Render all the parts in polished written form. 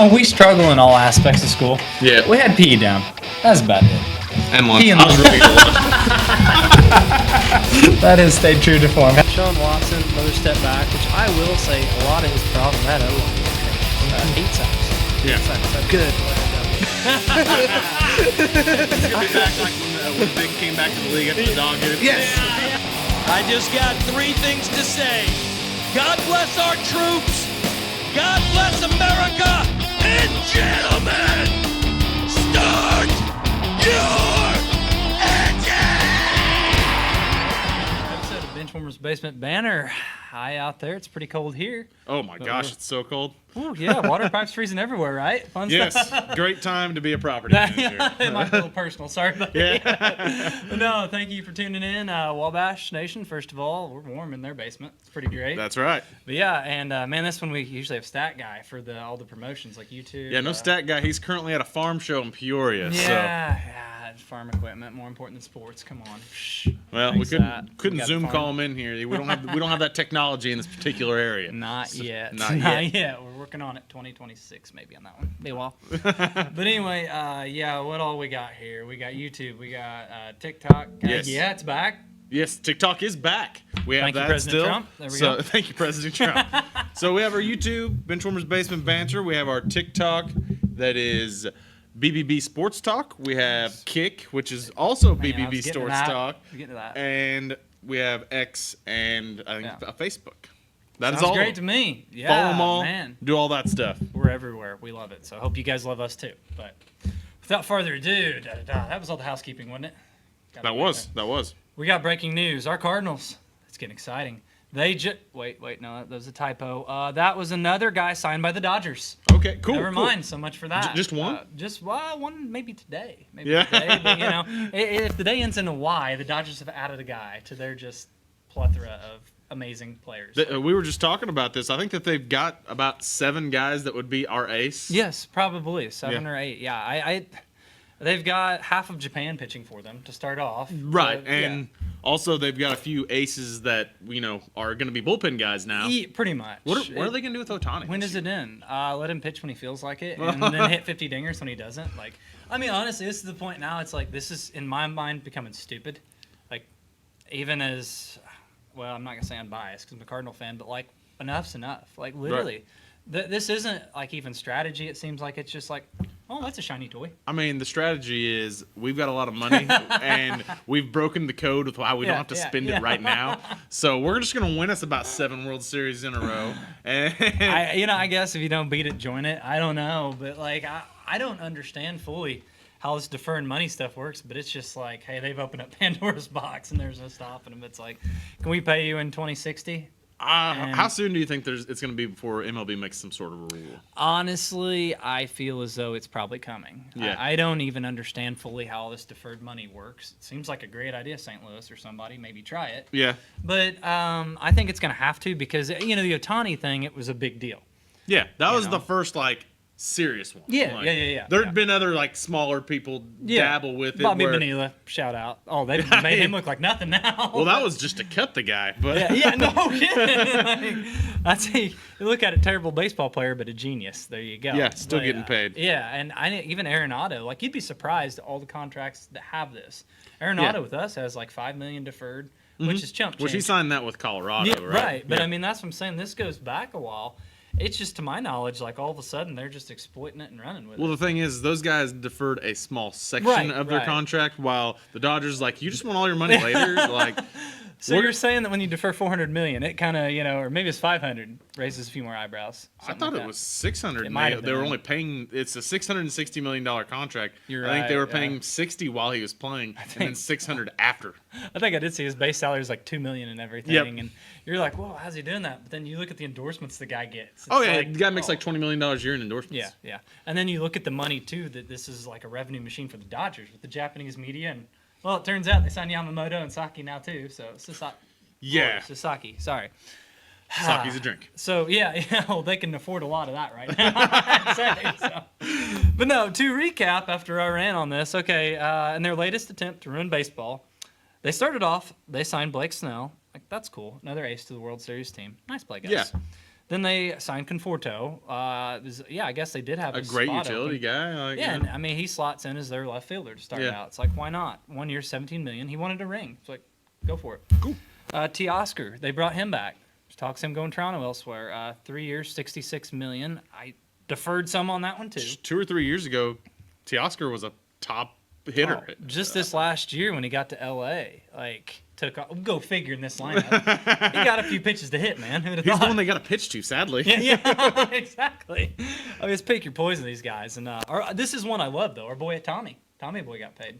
Oh, we struggle in all aspects of school. Yeah. We had PE down. That's about it. And lunch. PE and I was ready to lunch. That has stayed true to form. Sean Watson, another step back, which I will say a lot of his problem that O-line. 8 sacks. Yeah. 8 sacks. So good. He's going to be back like when Big came back to the league after the dog hit it. Yes. I just got 3 things to say. God bless our troops. God bless America. And gentlemen, start your Episode of Benchwarmers Basement Banner. Hi out there. It's pretty cold here. Oh my gosh, it's so cold. Oh yeah, water pipes freezing everywhere, right? Fun Yes, stuff. great time to be a property manager. It might be a little personal. Sorry about Yeah. that. But no, thank you for tuning in. Wabash Nation, first of all, we're warm in their basement. It's pretty great. That's right. But yeah, and man, this one we usually have Stat Guy for all the promotions like YouTube. Yeah, no stat guy. He's currently at a farm show in Peoria. Yeah, farm equipment more important than sports. Come on. Shh. Well, we Thanks, couldn't we got Zoom the farm. call him in here. We don't have that technology in this particular area. Not yet. Not yet. We're working on it. 2026 maybe on that one. Be a while. But anyway, yeah, what all we got here? We got YouTube. We got TikTok. Yes. Yeah, it's back. Yes, TikTok is back. We have Thank you, that President still. Trump. There we so, go. Thank you, President Trump. So we have our YouTube, Benchwarmers Basement Banter. We have our TikTok, that is BBB Sports Talk. We have Kick, which is also Man, I was BBB getting to Sports that. Talk. I was getting to that. And we have X and I think Yeah. a Facebook. That is Sounds all. great to me. Yeah, Follow them all. man. Do all that stuff. We're everywhere. We love it. So I hope you guys love us too. But without further ado, that was all the housekeeping, wasn't it? Got That it was. right That was. there. We got breaking news. Our Cardinals. It's getting exciting. They just wait, no, that was a typo. That was another guy signed by the Dodgers. Okay, cool. Never cool. mind so much for that. Just one? Just one, maybe today. Maybe Yeah. today. But, you know, if the day ends in a Y, the Dodgers have added a guy to their just plethora of amazing players. We were just talking about this. I think that they've got about 7 guys that would be our ace. Yes, probably 7 Yeah. or 8. Yeah, they've got half of Japan pitching for them to start off. Right, So, and also they've got a few aces that are going to be bullpen guys now. pretty much. What are they going to do with Ohtani? When is it in? Let him pitch when he feels like it, and then hit 50 dingers when he doesn't. Like, I mean, honestly, this is the point now. It's like this is in my mind becoming stupid. Like, even as well, I'm not gonna say I'm biased because I'm a Cardinal fan, but like, enough's enough. Like, literally, this isn't like even strategy. It seems like it's just like, oh, that's a shiny toy. I mean, the strategy is we've got a lot of money and we've broken the code with how we don't have to spend it right now. So we're just going to win us about 7 World Series in a row. And I guess if you don't beat it, join it. I don't know, but like I don't understand fully how this deferring money stuff works, but it's just like, hey, they've opened up Pandora's box and there's no stopping them. It's like, can we pay you in 2060? how soon do you think it's going to be before MLB makes some sort of a rule? Honestly, I feel as though it's probably coming. Yeah. I don't even understand fully how this deferred money works. It seems like a great idea, St. Louis or somebody. Maybe try it. Yeah. But I think it's going to have to because, the Ohtani thing, it was a big deal. Yeah, that was know? the first, serious one. Yeah, yeah. There'd been other, smaller people dabble with it. Bobby where, Bonilla, shout out. Oh, they've made him look like nothing now. Well, that was just to cut the guy. But no kidding. I'd say you look at a terrible baseball player, but a genius. There you go. Yeah, still getting paid. Yeah, and even Arenado, you'd be surprised at all the contracts that have this. Arenado with us has $5 million deferred, which is chump change. Which he signed that with Colorado, right? But yeah. I mean, that's what I'm saying. This goes back a while. It's just, to my knowledge, all of a sudden they're just exploiting it and running with it. Well, the thing is, those guys deferred a small section of their contract, while the Dodgers, you just want all your money later. So you're saying that when you defer $400 million, it kind of, or maybe it's $500, raises a few more eyebrows. I thought it was $600. It might have They were been. only paying. It's a $660 million contract. You're I think they right, were paying $60 while he was playing, and then $600 after. I think I did see his base salary is $2 million and everything, Yep. and you're like, "Whoa, how's he doing that?" But then you look at the endorsements the guy gets. Oh yeah, the guy makes $20 million a year in endorsements. Yeah. And then you look at the money too. That this is a revenue machine for the Dodgers with the Japanese media, and well, it turns out they signed Yamamoto and Saki now too. So Sasaki. Sorry. Saki's a drink. So well, they can afford a lot of that right now. I'd say, so. But no, to recap, after I ran on this, okay, in their latest attempt to ruin baseball, they started off. They signed Blake Snell. That's cool. Another ace to the World Series team. Nice play, guys. Yeah. Then they signed Conforto. I guess they did have A great spot utility open. guy. Like, Yeah, and I mean he slots in as their left fielder to start out. It's like, why not? 1 year, $17 million. He wanted a ring. It's like, go for it. Cool. Teoscar, they brought him back. Talks him going Toronto elsewhere. 3 years, $66 million. I deferred some on that one too. 2 or 3 years ago, Teoscar was a top hitter. Just this last year when he got to LA, like took off, go figure in this lineup. He got a few pitches to hit, man. Who'd have He's the thought? one they got to pitch to, sadly. Yeah, exactly. I mean, it's pick your poison, these guys. And this is one I love though. Our boy Tommy boy got paid.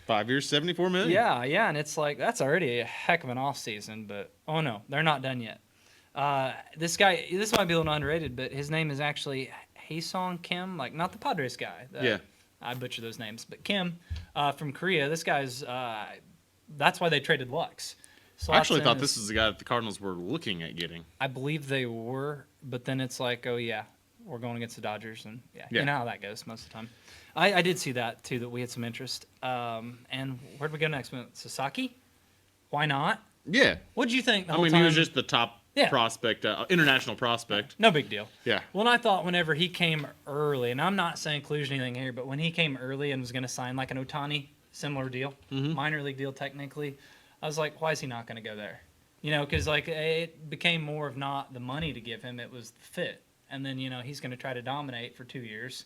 5 years, $74 million. Yeah, and it's like that's already a heck of an off season. But oh no, they're not done yet. This guy, this might be a little underrated, but his name is actually Haesung Kim, like not the Padres guy. Yeah. I butcher those names, but Kim from Korea. This guy's that's why they traded Lux. I actually thought this was the guy that the Cardinals were looking at getting. I believe they were, but then it's like, oh yeah, we're going against the Dodgers, and yeah. You know how that goes most of the time. I did see that too, that we had some interest. And where'd we go next? Sasaki? Why not? Yeah. What'd you think? I mean, he was just the top prospect, international prospect. No big deal. Yeah. Well, and I thought whenever he came early, and I'm not saying collusion anything here, but when he came early and was going to sign like an Ohtani, similar deal, minor league deal technically, I was like, why is he not going to go there? You know, because like it became more of not the money to give him, it was the fit. And then, you know, he's going to try to dominate for 2 years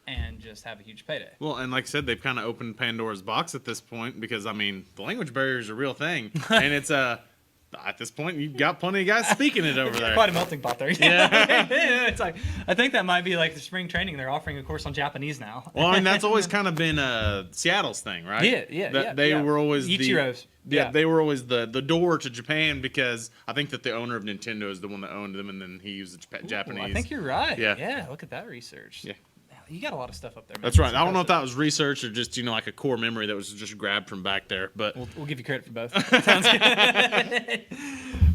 and just have a huge payday. Well, and like I said, they've kind of opened Pandora's box at this point because, I mean, the language barrier is a real thing. And it's at this point, you've got plenty of guys speaking it over there. Quite a melting pot there. Yeah. It's like, I think that might be like the spring training. They're offering a course on Japanese now. Well, I mean, that's always kind of been Seattle's thing, right? Yeah. They were always Ichiro's. They were always the door to Japan because I think that the owner of Nintendo is the one that owned them, and then he used the Japanese. I think you're right. Yeah. Yeah, look at that research. Yeah. You got a lot of stuff up there, man. That's right. I don't know if that was research or just, you know, like a core memory that was just grabbed from back there. But we'll give you credit for both. Sounds good.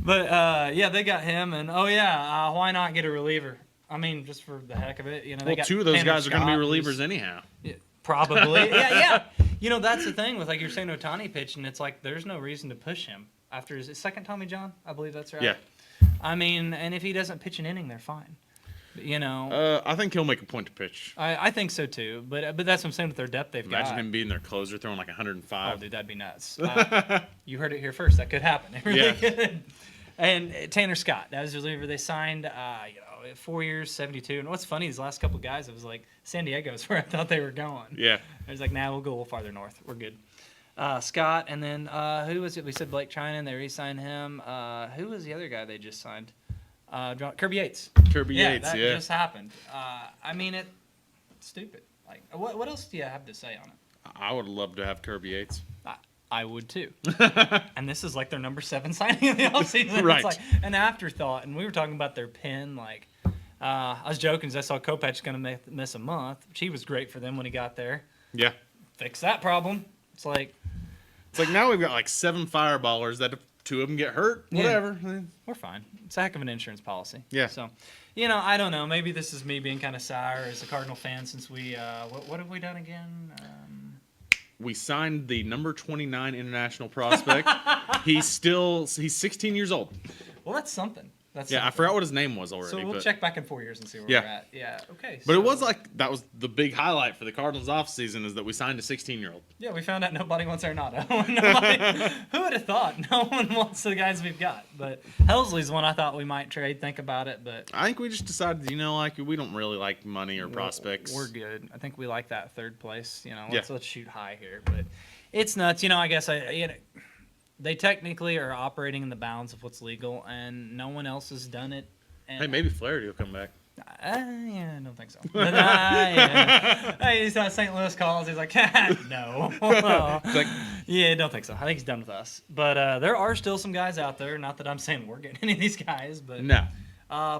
But yeah, they got him, and why not get a reliever? I mean, just for the heck of it, you know. They got 2 of those Tanner guys are going to be Scott, relievers anyhow. Yeah, probably. Yeah. You know, that's the thing with like you're saying Ohtani pitching. It's like there's no reason to push him after his second Tommy John. I believe that's right. Yeah. I mean, and if he doesn't pitch an inning, they're fine. You know, I think he'll make a point to pitch. I think so too. But that's what I'm saying with their depth they've got. Imagine him being their closer, throwing like 105. Oh, dude, that'd be nuts. You heard it here first. That could happen. It really could. And Tanner Scott, that was the reliever they signed. 4 years, 72. And what's funny, these last couple guys, it was like San Diego's where I thought they were going. Yeah. I was like, nah, we'll go a little farther north. We're good. Scott, and then who was it? We said Blake Trinan. They re-signed him. Who was the other guy they just signed? Kirby Yates. Yates, that just happened. I mean, it's stupid. Like, what else do you have to say on it? I would love to have Kirby Yates. I would too. And this is like their number 7 signing of the offseason. Right. It's like an afterthought. And we were talking about their pen. Like, I was joking because I saw Kopech's going to miss a month. Which he was great for them when he got there. Yeah. Fix that problem. It's like now we've got like 7 fireballers that if 2 of them get hurt, whatever. We're fine. It's a heck of an insurance policy. Yeah. So, you know, I don't know. Maybe this is me being kind of sour as a Cardinal fan since we what have we done again? We signed the number 29 international prospect. He's 16 years old. Well, that's something. I forgot what his name was already. So we'll check back in 4 years and see where we're at. Yeah, okay. But it was like, that was the big highlight for the Cardinals offseason is that we signed a 16-year-old. Yeah, we found out nobody wants Arenado. Who would have thought? No one wants the guys we've got. But Helsley's one I thought we might trade. Think about it. But I think we just decided, you know, like we don't really like money or prospects. We're good. I think we like that 3rd place. You know, let's shoot high here. But it's nuts. You know, I guess they technically are operating in the bounds of what's legal, and no one else has done it. And hey, maybe Flaherty will come back. I don't think so. But, he's not St. Louis calls. He's like, no. Don't think so. I think he's done with us. But there are still some guys out there. Not that I'm saying we're getting any of these guys, but no.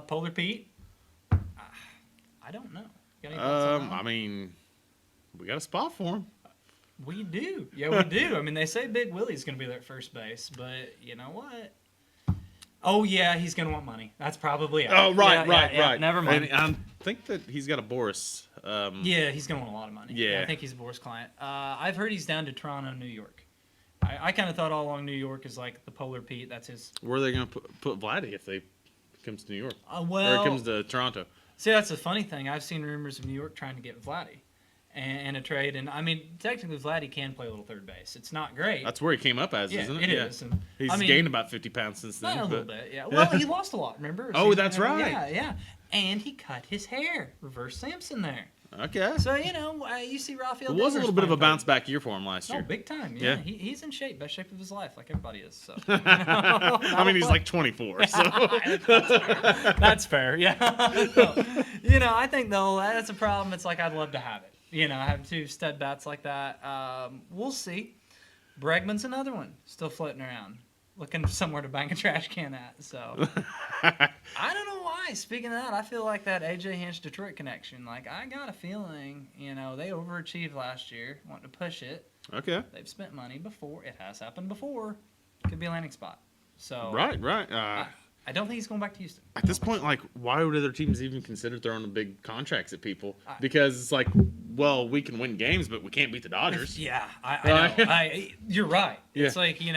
Polar Pete. I don't know. Got any thoughts on that? I mean, we got a spot for him. We do. Yeah, we do. I mean, they say Big Willie's going to be there at first base, but you know what? Oh, yeah, he's going to want money. That's probably it. Oh, right. Never mind. And I think that he's got a Boris. Yeah, he's going to want a lot of money. Yeah. I think he's a Boris client. I've heard he's down to Toronto, New York. I kind of thought all along New York is like the Polar Pete. That's his. Where are they going to put Vladdy if they comes to New York. Well, or it comes to Toronto. See, that's the funny thing. I've seen rumors of New York trying to get Vladdy and a trade. And, I mean, technically, Vladdy can play a little third base. It's not great. That's where he came up as, yeah, isn't it it? is. And, He's I mean, gained about 50 pounds since then. a little bit, yeah. Well, he lost a lot, remember? Oh, that's right. Yeah, yeah. And he cut his hair. Reverse Samson there. Okay. So, you see Rafael It was a Devers little bit of a playing bounce back year for him last third. year. Oh, big time. Yeah. He's in shape. Best shape of his life, like everybody is. So. I mean, he's like 24, so. That's fair. Yeah. So, I think, though, that's a problem. It's like I'd love to have it. I have two stud bats like that. We'll see. Bregman's another one still floating around, looking for somewhere to bang a trash can at. So I don't know why. Speaking of that, I feel like that AJ Hinch Detroit connection. Like I got a feeling, they overachieved last year, wanting to push it. Okay. They've spent money before. It has happened before. Could be a landing spot. So Right. I don't think he's going back to Houston. At this point, like, why would other teams even consider throwing the big contracts at people? Because it's like, well, we can win games, but we can't beat the Dodgers. Yeah, I know. You're right. Yeah. It's like, you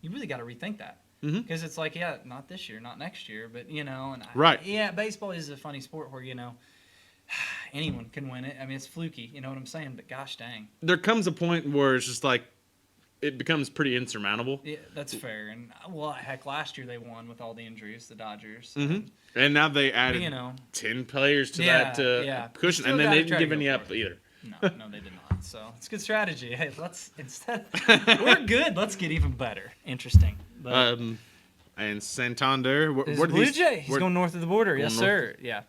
really got to rethink that. Because it's like, yeah, not this year, not next year, but, Right. Yeah, baseball is a funny sport where, anyone can win it. I mean, it's fluky, you know what I'm saying? But gosh dang. There comes a point where it's just like, it becomes pretty insurmountable. Yeah, that's fair. And, well, heck, last year they won with all the injuries, the Dodgers. And now they added 10 players to that cushion, and then they didn't give any up either. No, they did not. So it's good strategy. Hey, we're good. Let's get even better. Interesting. But, and Santander, where Blue Jay. He's going north of the border. Yes, north? sir. Yeah.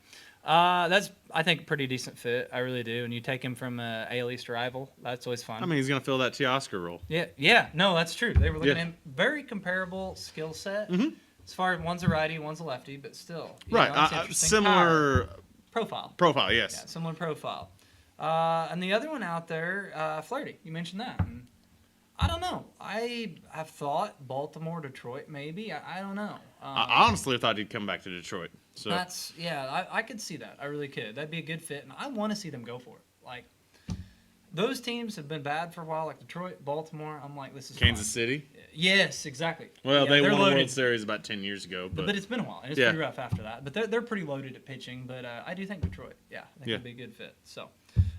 That's, I think, a pretty decent fit. I really do. And you take him from a AL East rival. That's always fun. I mean, he's going to fill that Teoscar role. Yeah. No, that's true. They were looking at him. Very comparable skill set. As far as one's a righty, one's a lefty, but still. Right. Similar profile. Profile, yes. Yeah, similar profile. And the other one out there, Flaherty. You mentioned that. And I don't know. I have thought Baltimore, Detroit, maybe. I don't know. I honestly thought he'd come back to Detroit. So I could see that. I really could. That'd be a good fit, and I want to see them go for it. Like, those teams have been bad for a while, like Detroit, Baltimore. I'm like, this is Kansas fun. City? Yes, exactly. Well, yeah, they won a loaded. World Series about 10 years ago. But it's been a while, and it's pretty rough after that. But they're pretty loaded at pitching, but I do think Detroit, I think it'd be a good fit. So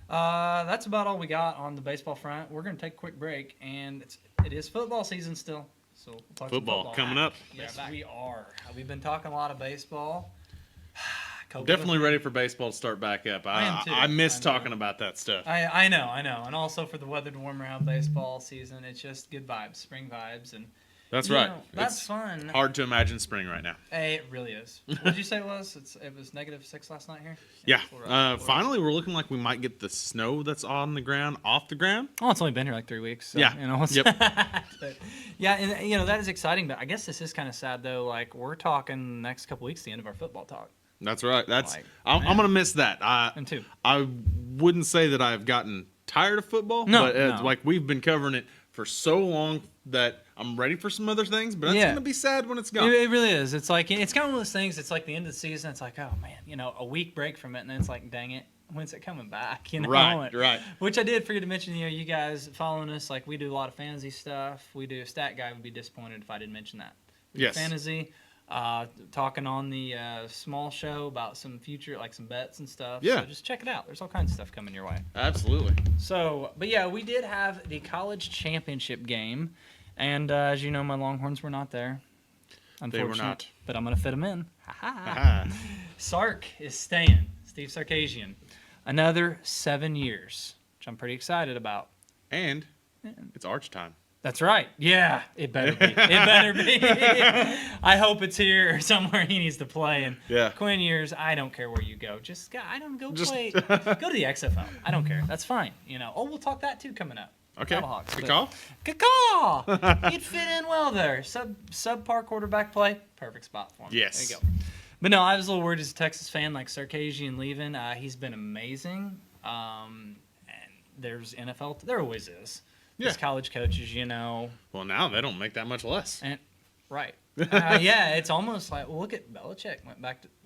that's about all we got on the baseball front. We're going to take a quick break, and it is football season still. So we'll talk football coming up. Yes, we are. We've been talking a lot of baseball. Definitely ready for baseball to start back up. I miss talking about that stuff. I know. And also for the weather to warm around baseball season, it's just good vibes, spring vibes. And that's right. That's fun. Hard to imagine spring right now. Hey, it really is. What did you say it was? It was -6 last night here? Yeah. Finally, we're looking like we might get the snow that's on the ground off the ground. Oh, it's only been here like 3 weeks. So, yeah. But, yeah, and that is exciting. But I guess this is kind of sad, though. Like, we're talking next couple weeks, the end of our football talk. That's right. I'm going to miss that. Me too. I wouldn't say that I've gotten tired of football. But like we've been covering it for so long that I'm ready for some other things. But it's going to be sad when it's gone. It really is. It's like it's kind of one of those things. It's like the end of the season. It's like, oh man, a week break from it, and then it's like, dang it, when's it coming back? Right. Which I did forget to mention. You guys following us, like we do a lot of fantasy stuff. We do. Stat Guy would be disappointed if I didn't mention that. Yes. Fantasy. Talking on the small show about some future, like some bets and stuff. Yeah. So just check it out. There's all kinds of stuff coming your way. Absolutely. So, but yeah, we did have the college championship game. And as you know, my Longhorns were not there. They were not. But I'm going to fit them in. Sark is staying. Steve Sarkisian. Another 7 years, which I'm pretty excited about. And it's Arch time. That's right. Yeah, it better be. It better be. I hope it's here or somewhere he needs to play. And Quinn Ewers, I don't care where you go. I don't go play. Go to the XFL. I don't care. That's fine. Oh, we'll talk that too coming up. Okay. Good call. He'd fit in well there. Subpar quarterback play. Perfect spot for him. Yes. There you go. But no, I was a little worried as a Texas fan, like Sarkisian leaving. He's been amazing. And there's NFL. There always is. These college coaches, Well, now they don't make that much less. Right. It's almost like, well, look at Belichick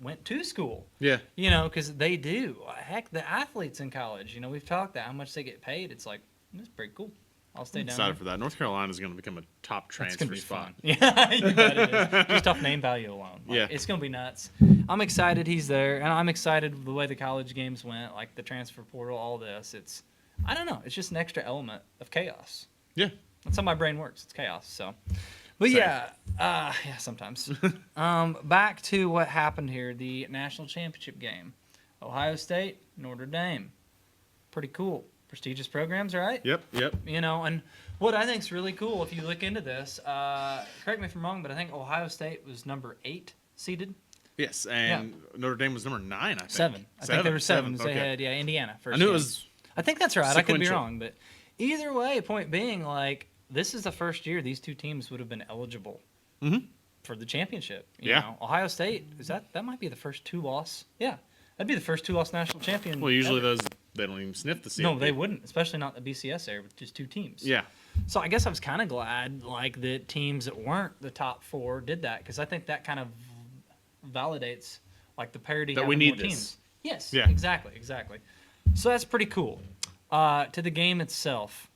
went to school. Yeah. Because they do. Heck, the athletes in college, we've talked about how much they get paid. It's like, it's pretty cool. I'll stay down there. Excited for that. North Carolina is going to become a top It's gonna transfer be spot. fun. Yeah, you bet it is. Just off name value alone. Like, Yeah. It's gonna be nuts. I'm excited he's there, and I'm excited the way the college games went, like the transfer portal, all this. I don't know. It's just an extra element of chaos. Yeah. That's how my brain works. It's chaos. So, but Same. yeah, sometimes. Back to what happened here, the national championship game, Ohio State, Notre Dame, pretty cool, prestigious programs, right? Yep. You know, and what I think is really cool, if you look into this, correct me if I'm wrong, but I think Ohio State was number 8 seeded. Yes, and Notre Dame was number 9, I think. 7. I think they were 7. Okay. They had, Indiana first. I knew it game. was I think that's right. I could be sequential. wrong, but either way, point being, like, this is the first year these two teams would have been eligible for the championship. You Yeah. know, Ohio State, that might be the first 2-loss. Yeah, that'd be the first 2-loss national champion. Well, usually ever. they don't even sniff the CFP. No, they wouldn't, especially not the BCS era with just 2 teams. Yeah. So I guess I was kind of glad, like, that teams that weren't the top 4 did that, because I think that kind of validates, like, the parity That having we need more this. teams. Yes, Yeah. exactly. So that's pretty cool. To the game itself,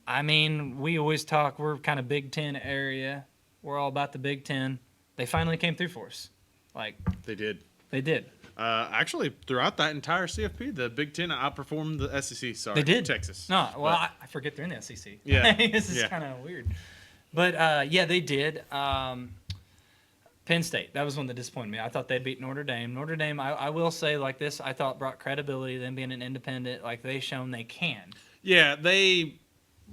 I mean, we always talk, we're kind of Big Ten area. We're all about the Big Ten. They finally came through for us. Like, They did. they did. Actually, throughout that entire CFP, the Big Ten outperformed the SEC. Sorry, They did. Texas. No, well, But- I forget they're in the SEC. Yeah, This is yeah. kind of weird. But, yeah, they did. Penn State, that was one that disappointed me. I thought they'd beat Notre Dame. Notre Dame, I will say, like this, I thought brought credibility, them being an independent. Like, they shown they can. Yeah, they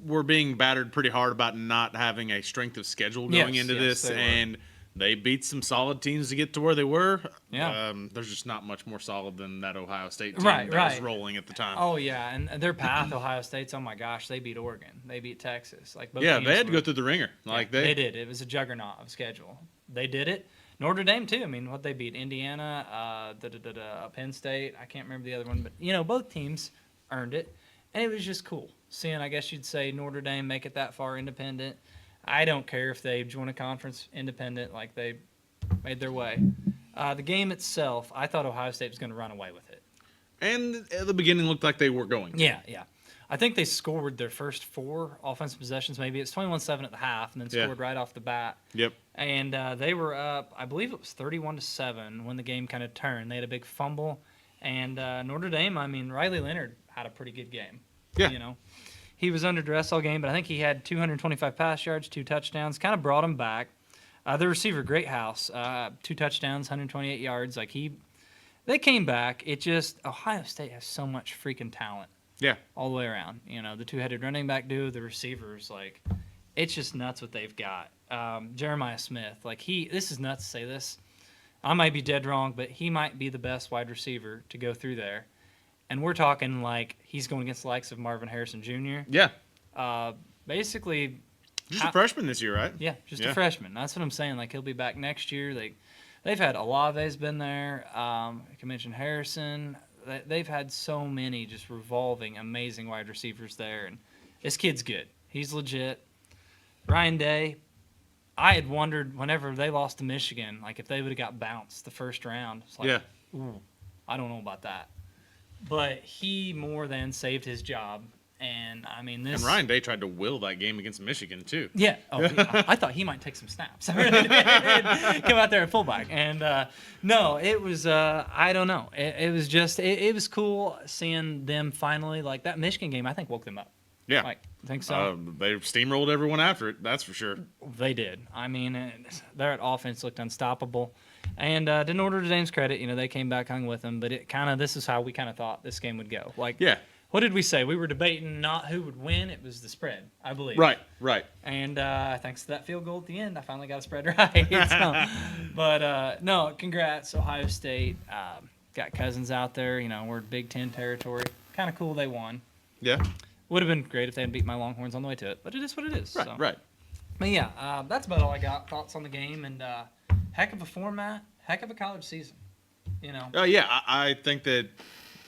were being battered pretty hard about not having a strength of schedule going Yes, into yes, this, they were. and they beat some solid teams to get to where they were. Yeah. There's just not much more solid than that Ohio State team Right, that was right. rolling at the time. Oh, yeah, and their path, Ohio State's, oh, my gosh, they beat Oregon. They beat Texas. Like, both yeah, teams they had to were- go through the ringer. Like they did. It was a juggernaut of schedule. They did it. Notre Dame too. I mean, what they beat Indiana, Penn State. I can't remember the other one, but both teams earned it, and it was just cool seeing. I guess you'd say Notre Dame make it that far independent. I don't care if they join a conference independent, like they made their way. The game itself, I thought Ohio State was going to run away with it. And at the beginning looked like they were going to. Yeah. I think they scored their first 4 offensive possessions. Maybe it's 21-7 at the half, and then scored right off the bat. Yep. And they were up, I believe it was 31-7 when the game kind of turned. They had a big fumble, and Notre Dame. I mean, Riley Leonard had a pretty good game. Yeah. He was under duress all game, but I think he had 225 pass yards, 2 touchdowns. Kind of brought him back. The receiver, Greathouse, 2 touchdowns, 128 yards. Like they came back. It just Ohio State has so much freaking talent. Yeah. All the way around. The two-headed running back duo, the receivers, like, it's just nuts what they've got. Jeremiah Smith, like, this is nuts to say this. I might be dead wrong, but he might be the best wide receiver to go through there. And we're talking, like, he's going against the likes of Marvin Harrison Jr. Yeah. Basically, Just a freshman this year, right? yeah, just a freshman. That's what I'm saying. Like, he'll be back next year. They've had Olave's been there. I can mention Harrison. They've had so many just revolving, amazing wide receivers there, and this kid's good. He's legit. Ryan Day, I had wondered whenever they lost to Michigan, like if they would have got bounced the first round. It's like, Yeah. ooh, I don't know about that. But he more than saved his job, and I mean this. And Ryan Day tried to will that game against Michigan too. Yeah. Oh, yeah. I thought he might take some snaps. I really did. Come out there at fullback. And no, it was, I don't know. It was just, it was cool seeing them finally, like that Michigan game, I think woke them up. Yeah. Like, I think so. They steamrolled everyone after it, that's for sure. They did. I mean, their offense looked unstoppable. And to Notre Dame's credit, they came back, hung with them. But this is how we kind of thought this game would go. Like, Yeah. What did we say? We were debating not who would win. It was the spread, I believe. Right. And thanks to that field goal at the end, I finally got a spread right. But no, congrats, Ohio State. Got Cousins out there. We're Big Ten territory. Kind of cool they won. Yeah. Would have been great if they hadn't beat my Longhorns on the way to it, but it is what it is. Right. So. Right. But yeah, that's about all I got. Thoughts on the game, and heck of a format, heck of a college season. Yeah, I think that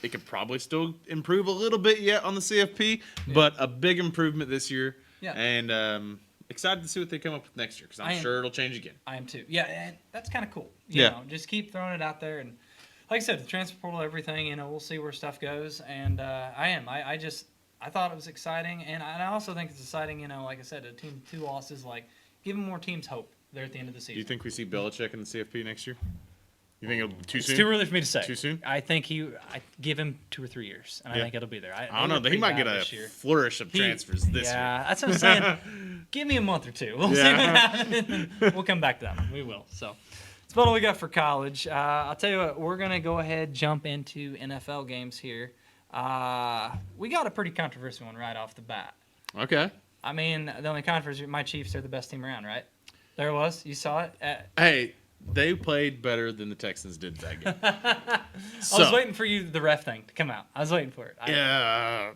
it could probably still improve a little bit yet on the CFP, but a big improvement this year. Yeah. And excited to see what they come up with next year because I'm sure it'll change again. I am too. Yeah, and that's kind of cool. Yeah. Just keep throwing it out there, and like I said, the transfer portal, everything. We'll see where stuff goes, and I I thought it was exciting, and I also think it's exciting. Like I said, a team 2 losses, like giving more teams hope. They're at the end of the season. Do you think we see Belichick in the CFP next year? You think it'll be too soon? It's too early for me to say. Too soon? I think I give him 2 or 3 years, and I think it'll be there. I don't know. He might get a flourish of transfers this year. Yeah, that's what I'm saying. Give me a month or 2. We'll see what happens. We'll come back to that one. We will. So that's about all we got for college. I'll tell you what. We're gonna go ahead jump into NFL games here. We got a pretty controversial one right off the bat. Okay. I mean, the only controversy, my Chiefs are the best team around, right? There it was. You saw it. Hey, they played better than the Texans did that game. I was waiting for the ref thing to come out. I was waiting for it. Yeah.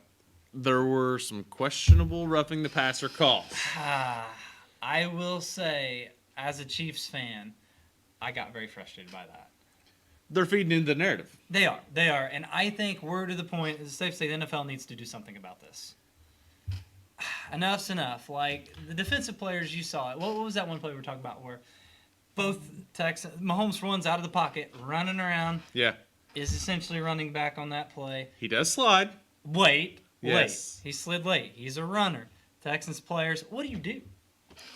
There were some questionable roughing the passer calls. I will say, as a Chiefs fan, I got very frustrated by that. They're feeding into the narrative. They are, and I think we're to the point. It's safe to say the NFL needs to do something about this. Enough's enough. Like the defensive players, you saw it. What was that one play we were talking about where both Mahomes runs out of the pocket, running around. Yeah. Is essentially running back on that play. He does slide. Wait. Yes. He slid late. He's a runner. Texans players, what do you do?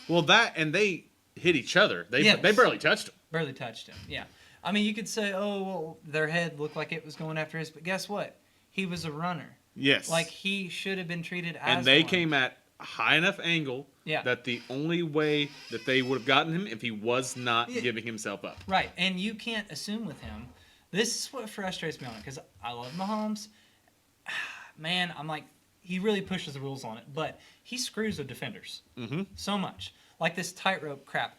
Well, they hit each other. They barely touched him. Barely touched him, yeah. I mean, you could say, oh, well, their head looked like it was going after his, but guess what? He was a runner. Yes. Like, he should have been treated as And they one. came at a high enough angle that the only way that they would have gotten him if he was not giving himself up. Right, and you can't assume with him. This is what frustrates me on it, because I love Mahomes. Man, I'm like, he really pushes the rules on it, but he screws with defenders so much. Like this tightrope crap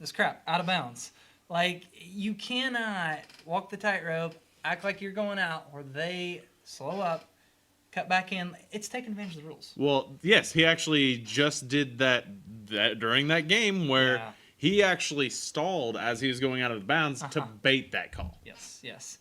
This crap out of bounds. Like, you cannot walk the tightrope, act like you're going out, or they slow up, cut back in. It's taking advantage of the rules. Well, yes, he actually just did that during that game where he actually stalled as he was going out of bounds to bait that call. Yes.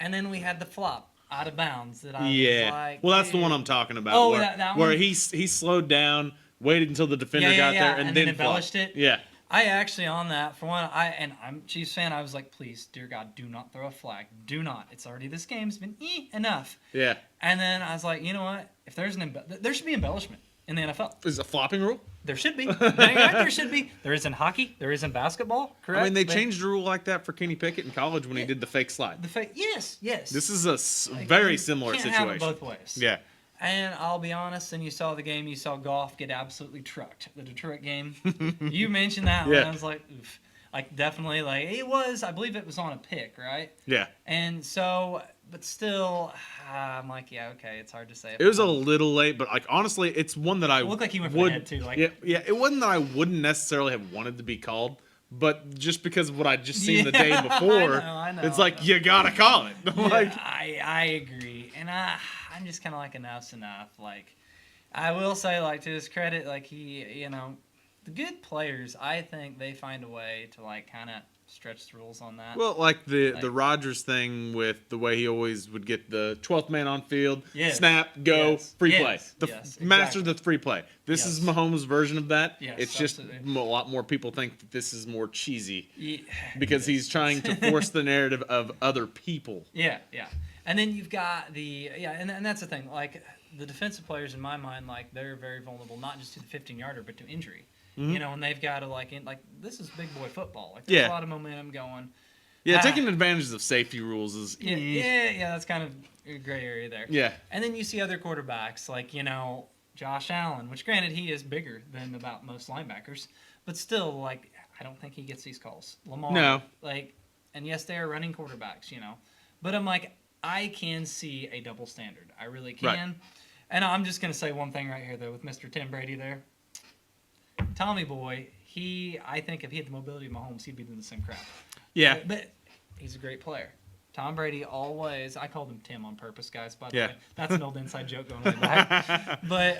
And then we had the flop out of bounds that I was like... Well, that's the one I'm talking about. Oh, where, that where one? he slowed down, waited until the defender got there, and then embellished flopped. it. Yeah. I actually, on that, for one, I'm a Chiefs fan, I was like, please, dear God, do not throw a flag. Do not. It's already, this game's been enough. Yeah. And then I was like, you know what? If there's there should be embellishment in the NFL. Is it a flopping rule? There should be. There should be. There is in hockey. There is in basketball. Correct. I mean, they changed a rule like that for Kenny Pickett in college when he did the fake slide. Yes. This is a very similar can't situation. Have it both ways. Yeah. And I'll be honest, and you saw the game, you saw Goff get absolutely trucked. The Detroit game. You mentioned that one. I was like, oof. Like, definitely, like, it was, I believe it was on a pick, right? Yeah. And so, but still, I'm like, yeah, okay, it's hard to say. It was a little late, but, like, honestly, it's one that I it looked like he went for the head, too. Like, yeah, it wasn't that I wouldn't necessarily have wanted to be called, but just because of what I'd just seen the day before, I know, it's like, you gotta call it. Yeah, I agree. And I'm just kind of like, enough's enough. Like, I will say, like, to his credit, like, he, the good players, I think they find a way to, like, kind of stretch the rules on that. Well, like the Rodgers thing with the way he always would get the 12th man on field, snap, go, free play. Master the free play. This is Mahomes' version of that. Yes, it's just a lot more people think that this is more cheesy because he's trying to force the narrative of other people. Yeah. And then you've got and that's the thing. Like, the defensive players, in my mind, like, they're very vulnerable, not just to the 15-yarder, but to injury. And they've got to, this is big boy football. Like, there's a lot of momentum going. Yeah, taking advantage of safety rules is... Yeah, that's kind of a gray area there. Yeah. And then you see other quarterbacks, like, Josh Allen, which, granted, he is bigger than about most linebackers, but still, like, I don't think he gets these calls. Lamar. No. Like, and yes, they are running quarterbacks, But I'm like, I can see a double standard. I really can. Right. And I'm just going to say one thing right here, though, with Mr. Tim Brady there. Tommy Boy, I think if he had the mobility of Mahomes, he'd be doing the same crap. Yeah. But he's a great player. Tom Brady always, I called him Tim on purpose, guys, by the way. That's an old inside joke going way back. But,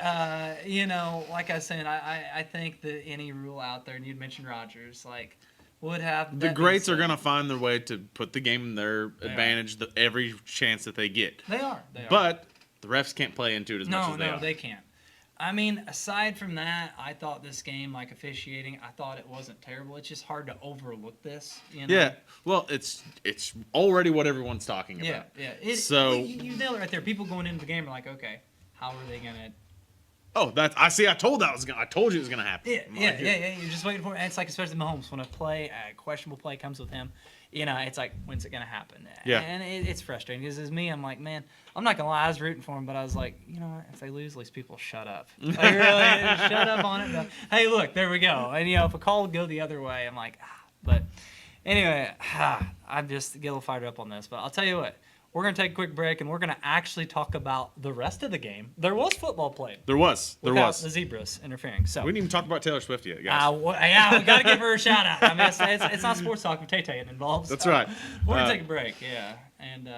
like I was saying, I think that any rule out there, and you'd mentioned Rodgers, like, would have... The greats are going to find their way to put the game in their advantage every chance that they get. They are. But the refs can't play into it as much as they are. No, they can't. I mean, aside from that, I thought this game, like officiating, I thought it wasn't terrible. It's just hard to overlook this. Yeah. Well, it's already what everyone's talking about. Yeah. So you nailed it right there. People going into the game are like, okay, how are they gonna? Oh, I see. I told you it was gonna happen. Yeah. You're just waiting for it. And it's like, especially Mahomes, when a questionable play comes with him, it's like, when's it gonna happen? Yeah. And it's frustrating because as me, I'm like, man, I'm not gonna lie, I was rooting for him, but I was like, you know what? If they lose, at least people shut up. Like, really, shut up on it. But, hey, look, there we go. And if a call would go the other way, I'm like, But anyway, I'm just get a little fired up on this. But I'll tell you what. We're going to take a quick break, and we're going to actually talk about the rest of the game. There was football played. There was. Without the zebras interfering. So we didn't even talk about Taylor Swift yet, guys. we got to give her a shout-out. I mean, it's not sports talk with Tay-Tay involved. That's right. We're going to take a break, yeah. And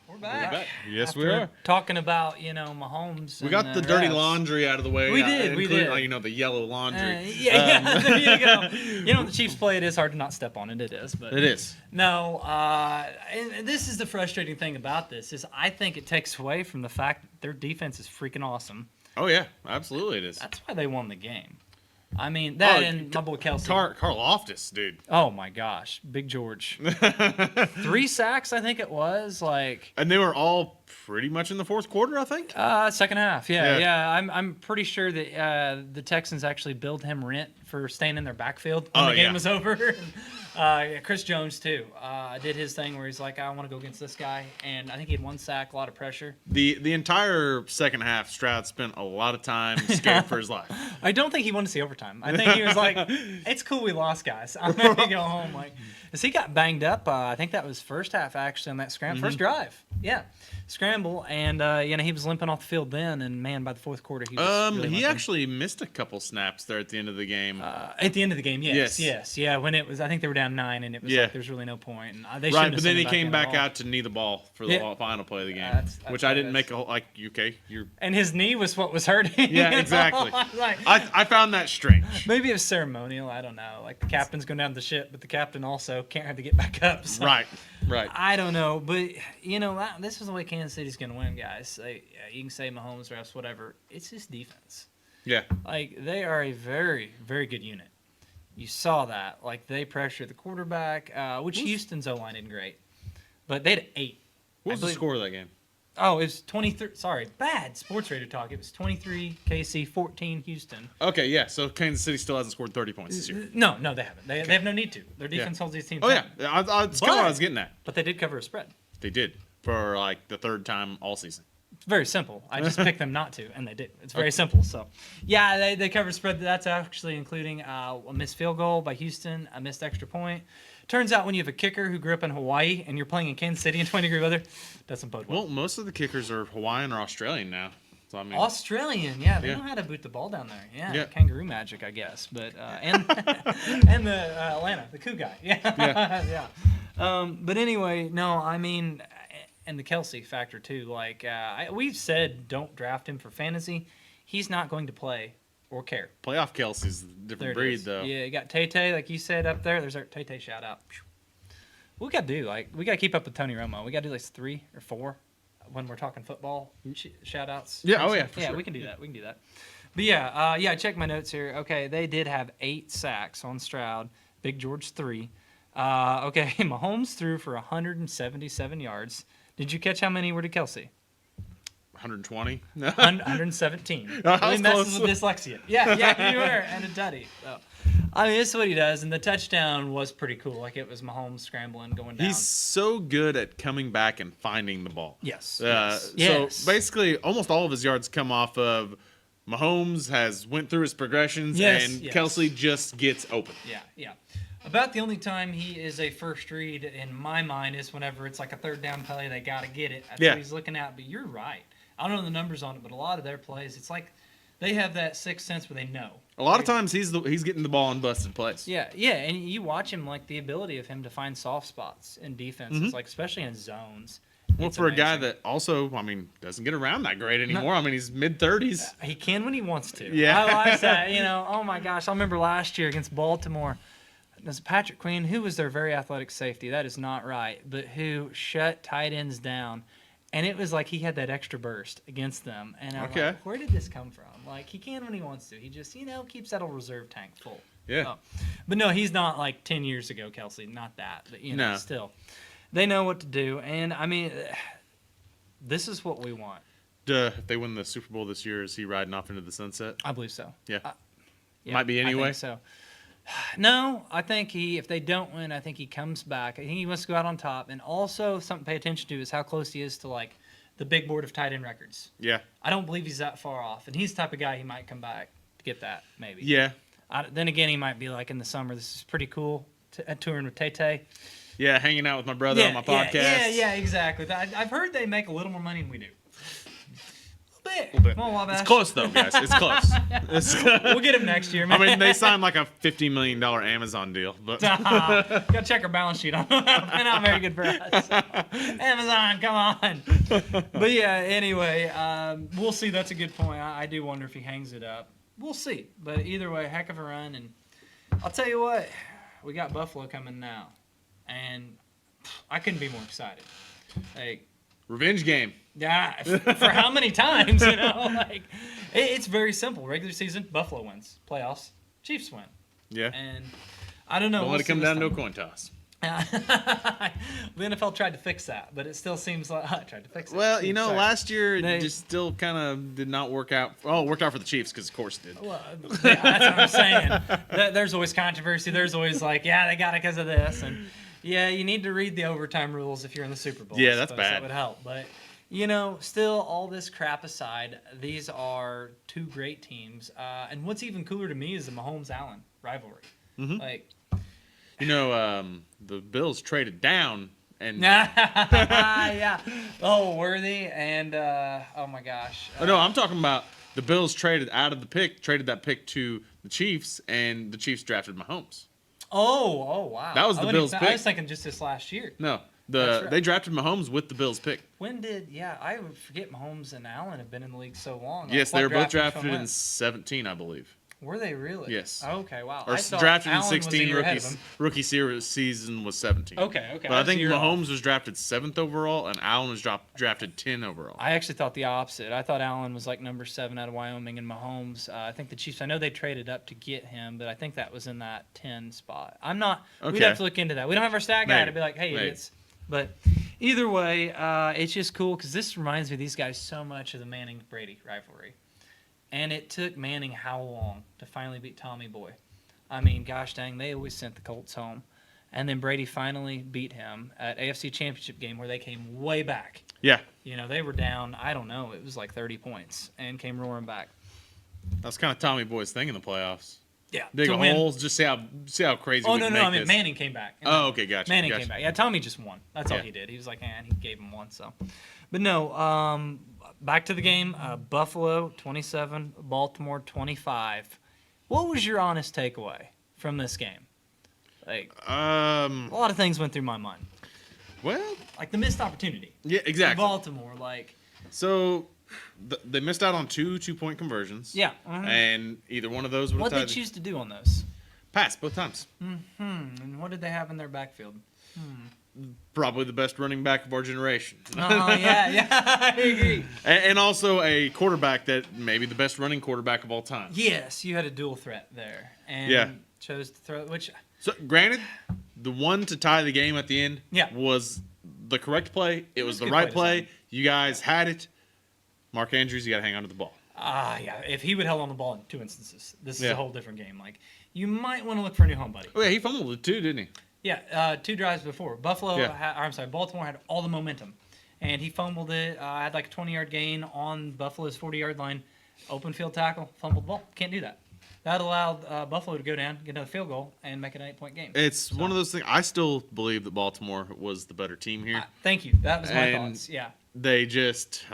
we're back. Yes, we are. Talking about, Mahomes. We got the dirty laundry out of the way. We did. The yellow laundry. There you go. The Chiefs play, it is hard to not step on it. It is. But it is. No, and this is the frustrating thing about this is I think it takes away from the fact that their defense is freaking awesome. Oh, yeah. Absolutely it is. That's why they won the game. I mean, and my boy Kelsey. Karl Loftus, dude. Oh, my gosh. Big George. 3 sacks, I think it was. And they were all pretty much in the fourth quarter, I think? Second half, yeah. I'm pretty sure that the Texans actually billed him rent for staying in their backfield when the game was over. Chris Jones, too, did his thing where he's like, I want to go against this guy. And I think he had 1 sack, a lot of pressure. The entire second half, Stroud spent a lot of time scared for his life. I don't think he wanted to see overtime. I think he was like, it's cool we lost, guys. I'm ready to go home. As he got banged up, I think that was first half, actually, on that scramble. First drive. Yeah. Scramble. And, he was limping off the field then. And, man, by the fourth quarter, he was really he actually missed a couple snaps there at the end of the game. At the end of the game, yes. Yeah, when it was, I think they were down 9, and it was like there's really no point. And they right, but then he came back out to knee the ball for the final play of the game, that's which I didn't make a whole, you're. And his knee was what was hurting. Yeah, exactly. I found that strange. Maybe it was ceremonial. I don't know. Like the captain's going down the ship, but the captain also can't have to get back up. So. Right. I don't know, but this is the way Kansas City's going to win, guys. You can say Mahomes, refs, whatever. It's his defense. Yeah. They are a very, very good unit. You saw that. They pressured the quarterback, which Houston's O-line isn't great. But they had 8. What was the score of that game? Oh, it was 23. Sorry, bad sports radio talk. It was 23 KC, 14 Houston. Okay, yeah. So Kansas City still hasn't scored 30 points this year. No, they haven't. They have no need to. Their defense holds these teams. Oh, yeah. That's kind of what I was getting at. But they did cover a spread. They did for the 3rd time all season. It's very simple. I just picked them not to, and they did. It's very simple. So, yeah, they cover spread. That's actually including a missed field goal by Houston, a missed extra point. Turns out when you have a kicker who grew up in Hawaii and you're playing in Kansas City in 20-degree weather, doesn't bode well. Well, most of the kickers are Hawaiian or Australian now. So, Australian, yeah. They know how to boot the ball down there. Yeah. Kangaroo magic, I guess. But and the Atlanta, the coup guy. Yeah. But anyway, no, I mean, and the Kelsey factor too. We've said don't draft him for fantasy. He's not going to play or care. Playoff Kelsey's a different breed, though. Yeah, you got Tay-Tay, like you said up there. There's our Tay-Tay shout out. What we got to do, we got to keep up with Tony Romo. We got to do 3 or 4 when we're talking football shout outs. Yeah, for sure. We can do that. But yeah, check my notes here. Okay, they did have 8 sacks on Stroud. Big George 3. Okay, Mahomes threw for 177 yards. Did you catch how many were to Kelsey? 120? 117. Really messes with dyslexia. Yeah, you were. And a tutty. So, this is what he does. And the touchdown was pretty cool. It was Mahomes scrambling, going down. He's so good at coming back and finding the ball. Yes. So basically, almost all of his yards come off of Mahomes went through his progressions, and Kelsey just gets open. Yeah. About the only time he is a first read in my mind is whenever it's a 3rd down play, they got to get it. That's what he's looking at. But you're right. I don't know the numbers on it, but a lot of their plays, it's they have that sixth sense where they know. A lot of times he's getting the ball in busted plays. Yeah, and you watch him, the ability of him to find soft spots in defenses, especially in zones. Well, for amazing. A guy that also, doesn't get around that great anymore. He's mid-30s. He can when he wants to. Yeah. I like that. Oh my gosh, I remember last year against Baltimore. There's Patrick Queen, who was their very athletic safety. That is not right, but who shut tight ends down. And it was he had that extra burst against them. And I'm like, where did this come from? He can when he wants to. He just, keeps that old reserve tank full. Yeah. But no, he's not 10 years ago, Kelsey. Not that. But, still. They know what to do. And, this is what we want. If they win the Super Bowl this year, is he riding off into the sunset? I believe so. Yeah. Yeah, Might be anyway. I think so. No, I think if they don't win, I think he comes back. I think he wants to go out on top. And also, something to pay attention to is how close he is to, like, the big board of tight end records. Yeah. I don't believe he's that far off. And he's the type of guy he might come back to get that, maybe. Yeah. Then again, he might be like in the summer, this is pretty cool, touring with Tay-Tay. Yeah, hanging out with my brother on my podcast. Yeah, exactly. I've heard they make a little more money than we do. A little bit. Come on, Wabash. It's close, though, guys. It's close. We'll get him next year, man. I mean, they signed like a $50 million Amazon deal. But Gotta check our balance sheet on that. Not very good for us. Amazon, come on. But yeah, anyway, we'll see. That's a good point. I do wonder if he hangs it up. We'll see. But either way, heck of a run. And I'll tell you what, we got Buffalo coming now. And I couldn't be more excited. Like, revenge game. yeah, for how many times, you know? Like, it's very simple. Regular season, Buffalo wins. Playoffs, Chiefs win. Yeah. And I don't know. Don't let it come down to a coin toss. The NFL tried to fix that, but it still seems like tried to fix it. Well, you know, Sorry. last year They- it just still kind of did not work out. Oh, it worked out for the Chiefs because, of course, it did. Well, yeah, that's what I'm saying. There's always controversy. There's always like, yeah, they got it because of this, and yeah, you need to read the overtime rules if you're in the Super Bowl. Yeah, I that's suppose bad. That would help, but you know, still, all this crap aside, these are two great teams, and what's even cooler to me is the Mahomes-Allen rivalry. Mhm. Like, You know, the Bills traded down and yeah. Oh, Worthy and oh my gosh. oh, no, I'm talking about the Bills traded that pick to the Chiefs, and the Chiefs drafted Mahomes. Oh, wow. That was the Bills' I pick. was thinking just this last year. No, That's right. they drafted Mahomes with the Bills pick. When did, I would forget Mahomes and Allen have been in the league so long. Yes, Like, they what were both draft drafted which in one 17, I believe. went? Were they really? Yes. Okay, wow. Or I thought drafted in Allen was a 16, year ahead of him. rookie season was 17. Okay. But I think was a year off. Mahomes was drafted 7th overall, and Allen was drafted 10 overall. I actually thought the opposite. I thought Allen was like number 7 out of Wyoming, and Mahomes, I think the Chiefs, I know they traded up to get him, but I think that was in that 10 spot. I'm not, we'd Okay. have to look into that. We don't have our stat guy Maybe. to be like, hey, Maybe. idiots. But either way, it's just cool because this reminds me of these guys so much of the Manning-Brady rivalry. And it took Manning how long to finally beat Tommy Boy? I mean, gosh dang, they always sent the Colts home. And then Brady finally beat him at AFC Championship game where they came way back. Yeah, You know, they were down, I don't know, it was like 30 points and came roaring back. that's kind of Tommy Boy's thing in the playoffs. Yeah. Dig to a win. hole, just see how crazy. Oh, we no, can no, make I mean, this. Manning came back. Oh, okay, gotcha. Manning gotcha. came back. Yeah, Tommy just won. That's all Yeah. he did. He was like, he gave him one. So, but no, back to the game. Buffalo 27, Baltimore 25. What was your honest takeaway from this game? Like, a lot of things went through my mind. Well, Like the missed opportunity. yeah, For exactly. Baltimore, like, So they missed out on two 2-point conversions. yeah. And either one of those would What have did they choose to do on those? pass both times. And what did they have in their backfield? Probably the best running back of our generation. Oh, yeah, I agree. And also a quarterback that maybe the best running quarterback of all time. Yes, you had a dual threat there. And Yeah. chose to throw, which, So, granted, the one to tie the game at the end Yeah. was the correct play. It was a the good right play play. You guys had it. Mark Andrews, you got to hang on to the ball. yeah, if he would held on the ball in 2 instances, this is Yeah. a whole different game. Like, you might want to look for a new home buddy. Oh, yeah, he fumbled it too, didn't he? Yeah, 2 drives before. Yeah. Baltimore had all the momentum. And he fumbled it, had like a 20-yard gain on Buffalo's 40-yard line. Open field tackle, fumbled the ball. Can't do that. That allowed Buffalo to go down, get another field goal, and make it an 8-point game. It's one of those things. I still believe that Baltimore was the better team here. Thank you. That was my And- thoughts. Yeah. They just,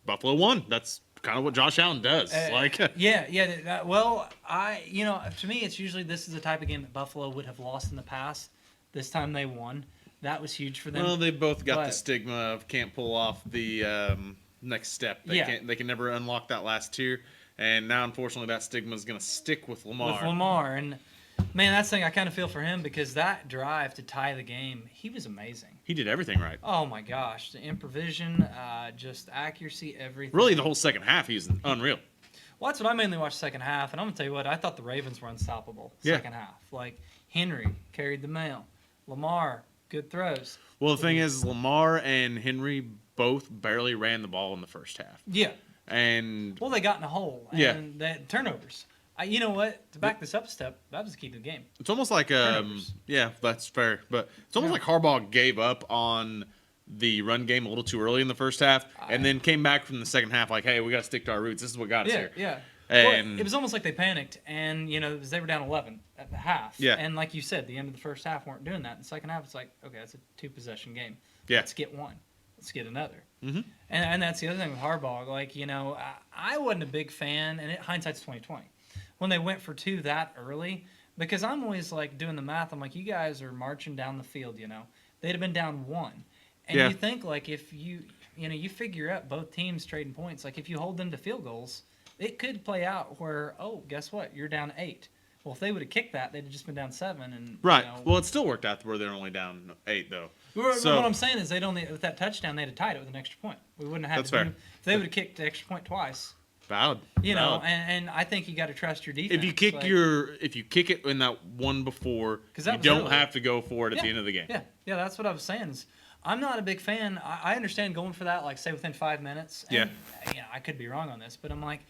Buffalo won. That's kind of what Josh Allen does. Well, to me, it's usually this is the type of game that Buffalo would have lost in the past. This time they won. That was huge for them. Well, they both got the But- stigma of can't pull off the next step. They can never unlock that last tier. And now, unfortunately, that stigma is going to stick with Lamar. With Lamar. And, man, that's the thing I kind of feel for him because that drive to tie the game, he was amazing. He did everything right. Oh, my gosh. The improvision, just accuracy, everything. Really, the whole second half, he was unreal. Well, that's what I mainly watched second half. And I'm going to tell you what, I thought the Ravens were unstoppable second half. Like, Henry carried the mail. Lamar, good throws. Well, the thing is, Lamar and Henry both barely ran the ball in the first half. Yeah. And Well, they got in a hole. And Yeah. they had turnovers. You know what? To back this up a step, that was the key to the game. it's almost like Turnovers. yeah, that's fair. But it's almost like Harbaugh gave up on the run game a little too early in the first half, and then came back from the second half like, hey, we got to stick to our roots. This is what got us Yeah, here. yeah. And Well, it was almost like they panicked, and they were down 11 at the half. Yeah. And like you said, the end of the first half weren't doing that. In the second half, it's like, okay, it's a 2-possession game. Yeah. Let's get one. Let's get another. Mm-hmm. And that's the other thing with Harbaugh. Like, I wasn't a big fan, and hindsight's 2020, when they went for 2 that early, because I'm always like doing the math. I'm like, you guys are marching down the field. They'd have been down 1, and Yeah. you think like if you figure out both teams trading points, like if you hold them to field goals, it could play out where, oh, guess what? You're down 8. Well, if they would have kicked that, they'd have just been down 7. And right. Well, it still worked out where they're only down 8 though. What I'm saying is with that touchdown, they'd have tied it with an extra point. We wouldn't have had That's to fair. if they would have kicked the extra point twice. Valid. Valid. Valid. And I think you got to trust your defense. If you kick if you kick it in that one before, 'Cause you that was don't early. have to go for it at the end of the game. Yeah, that's what I was saying. Is I'm not a big fan. I understand going for that, like say within 5 minutes. And, I could be wrong on this, but I'm like,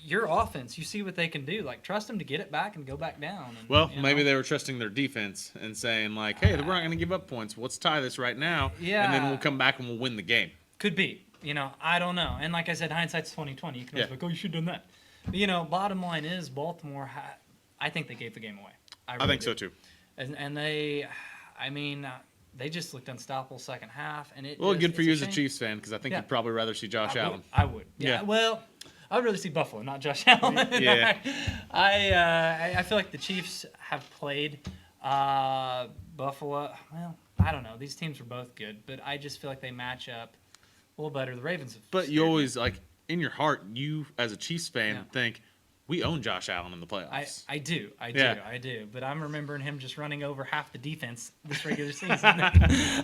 your offense, you see what they can do. Like, trust them to get it back and go back down. And, Well, maybe they were trusting their defense and saying like, hey, we're not going to give up points. Let's tie this right now, and then we'll come back and we'll win the game. Could be. I don't know. And like I said, hindsight's 2020. You can always be like, oh, you should have done that. But, bottom line is Baltimore, I think they gave the game away. I think so too. And they, they just looked unstoppable second half. And Good for you as a shame. Chiefs fan, because I think Yeah. you'd probably rather see Josh Allen. I would. Yeah. Well, I would really see Buffalo, not Josh Allen. Yeah. I feel like the Chiefs have played Buffalo. Well, I don't know. These teams are both good, but I just feel like they match up a little better. The Ravens have But you scared me. always in your heart, you as a Chiefs fan Yeah. think we own Josh Allen in the playoffs. I do. Yeah. I do. But I'm remembering him just running over half the defense this regular season.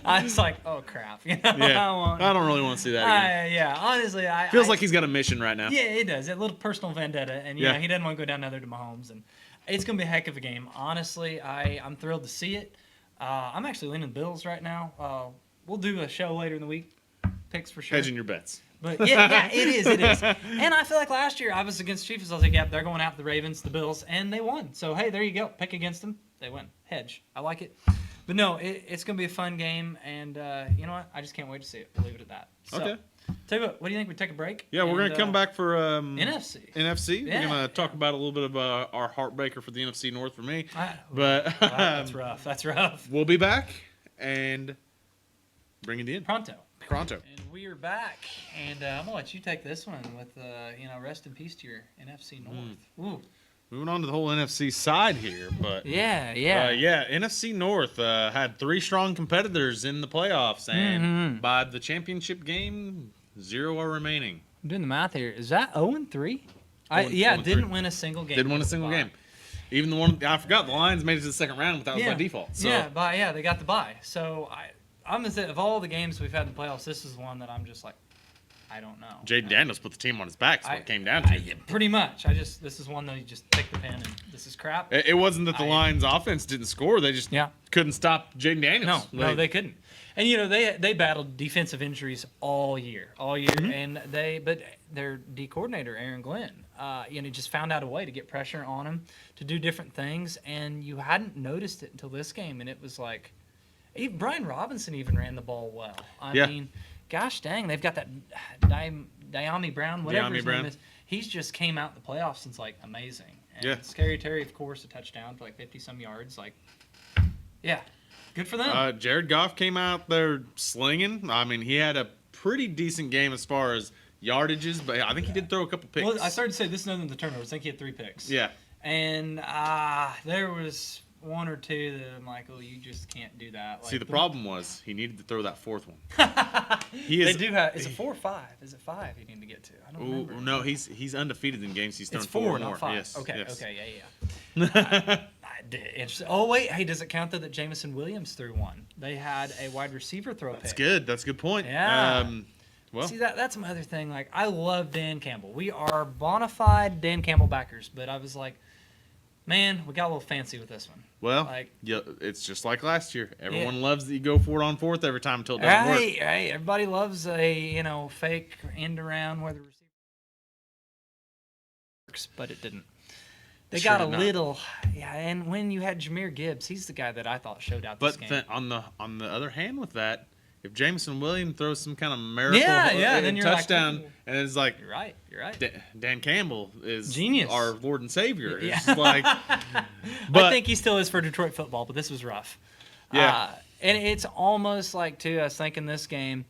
I was like, oh, crap. I don't really want to see that again. Honestly, Feels like he's got a mission right now. Yeah, it does. A little personal vendetta. And, Yeah. he doesn't want to go down there to Mahomes. And it's going to be a heck of a game. Honestly, I'm thrilled to see it. I'm actually leaning the Bills right now. We'll do a show later in the week. Picks for sure. Hedging your bets. But yeah, it is. And I feel like last year I was against Chiefs. I was like, yeah, they're going after the Ravens, the Bills, and they won. So, hey, there you go. Pick against them. They win. Hedge. I like it. But no, it's going to be a fun game. And you know what? I just can't wait to see it. We'll leave it at that. So, Okay. Tell you what do you think we take a break? Yeah, we're going to come back for NFC. NFC. Yeah. We're going to talk about a little bit of our heartbreaker for the NFC North for me. Wow, that's rough. That's rough. We'll be back and bring it in. Pronto. Pronto. And we are back. And I'm going to let you take this one with, rest in peace to your NFC North. Ooh. Moving on to the whole NFC side here, but Yeah. NFC North had 3 strong competitors in the playoffs, and by the championship game, 0 are remaining. I'm doing the math here. Is that 0-3? 0-3. Didn't win a single game. Didn't win a single game. Even the one I forgot, the Lions made it to the second round, but that was by default. So. Yeah, they got the bye. So I'm gonna say of all the games we've had in the playoffs, this is one that I'm just like, I don't know. Jaden Daniels put the team on his back. That's what it came down to. Pretty much. This is one that you just take the pen and this is crap. It wasn't that the Lions' offense didn't score; they just couldn't stop Jaden Daniels. No, they couldn't. And they battled defensive injuries all year, and but their D coordinator Aaron Glenn, just found out a way to get pressure on him to do different things, and you hadn't noticed it until this game, and it was like, Brian Robinson even ran the ball well. I mean, gosh dang, they've got that Diami Brown, whatever his name is. He's just came out in the playoffs and it's like amazing. And Scary Terry, of course, a touchdown for like 50-some yards. Like, yeah, good for them. Jared Goff came out there slinging. I mean, he had a pretty decent game as far as yardages, but I think he did throw a couple picks. Well, I started to say this is other than the turnovers. I think he had 3 picks. Yeah. And there was 1 or 2 that I'm like, oh, you just can't do that. Like, See, the problem was he needed to throw that 4th one. They do have. Is it 4 or 5? Is it 5 you need to get to? I don't remember. No, he's undefeated in games. He's thrown It's 4 4, or not more. 5. Yes. Okay. Yes. Okay. Yeah. Interesting. Oh wait, hey, does it count though that Jamison Williams threw 1? They had a wide receiver throw a pick. That's good. That's a good point. Yeah. Well, see that's my other thing. Like, I love Dan Campbell. We are bona fide Dan Campbell backers, but I was like, Man, we got a little fancy with this one. Well, Like- yeah, it's just like last year. Everyone loves that you go for it on fourth every time until it doesn't Right, work. right. Everybody loves a fake end around where the receiver works, but it didn't. They Sure got a did not. little, and when you had Jahmyr Gibbs, he's the guy that I thought showed out this But game. on the other hand, with that, if Jameson Williams throws some kind of miracle then you're like, touchdown, ooh. and it's like You're right. You're right. Dan Campbell is Genius. our Lord and Savior. Yeah. It's like, I but think he still is for Detroit football, but this was rough. Yeah. And it's almost like, too, I was thinking this game,